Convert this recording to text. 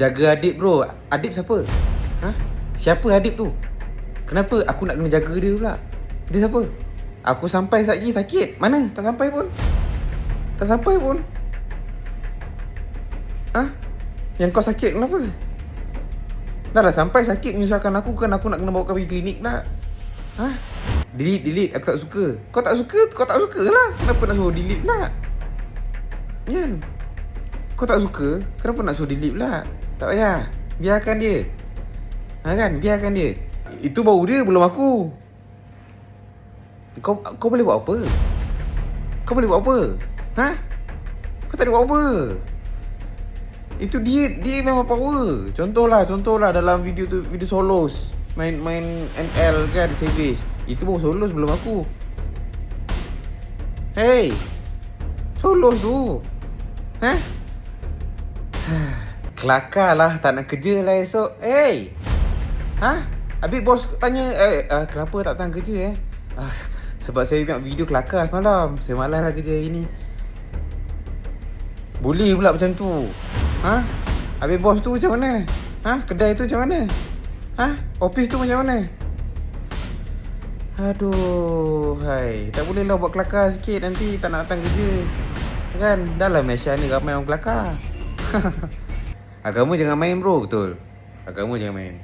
Jaga Adib bro. Adib siapa? Ha? Siapa Adib tu? Kenapa aku nak kena jaga dia pula? Dia siapa? Aku sampai lagi sakit. Mana? Tak sampai pun. Tak sampai pun. Ha? Yang kau sakit kenapa? Dah lah sampai sakit menyusahkan aku kan, aku nak kena bawa kau pergi klinik pula. Ha? Delete. Aku tak suka. Kau tak suka? Kau tak suka lah. Kenapa nak suruh delete pula? Kan? Kau tak suka? Kenapa nak suruh delete pula? Tak payah. Biarkan dia. Ha kan? Biarkan dia. Itu baru dia, belum aku. Kau boleh buat apa? Kau boleh buat apa? Ha? Kau tak boleh buat apa? Itu dia memang power. Contohlah dalam video tu, video solos. Main ML kan, Savage. Itu baru solos, belum aku. Hey, solos tu. Ha? Kelakar lah, tak nak kerja lah esok. Hey, ha? Habis bos tanya, kenapa tak datang kerja sebab saya tengok video kelakar semalam. Saya malas lah kerja hari ni. Boleh pula macam tu. Ha? Habis bos tu macam mana? Ha? Kedai tu macam mana? Ha? Office tu macam mana? Aduh, hai. Tak boleh lah buat kelakar sikit, nanti tak nak datang kerja. Kan? Dalam Malaysia ni ramai orang kelakar. Agama jangan main bro, betul. Agama jangan main.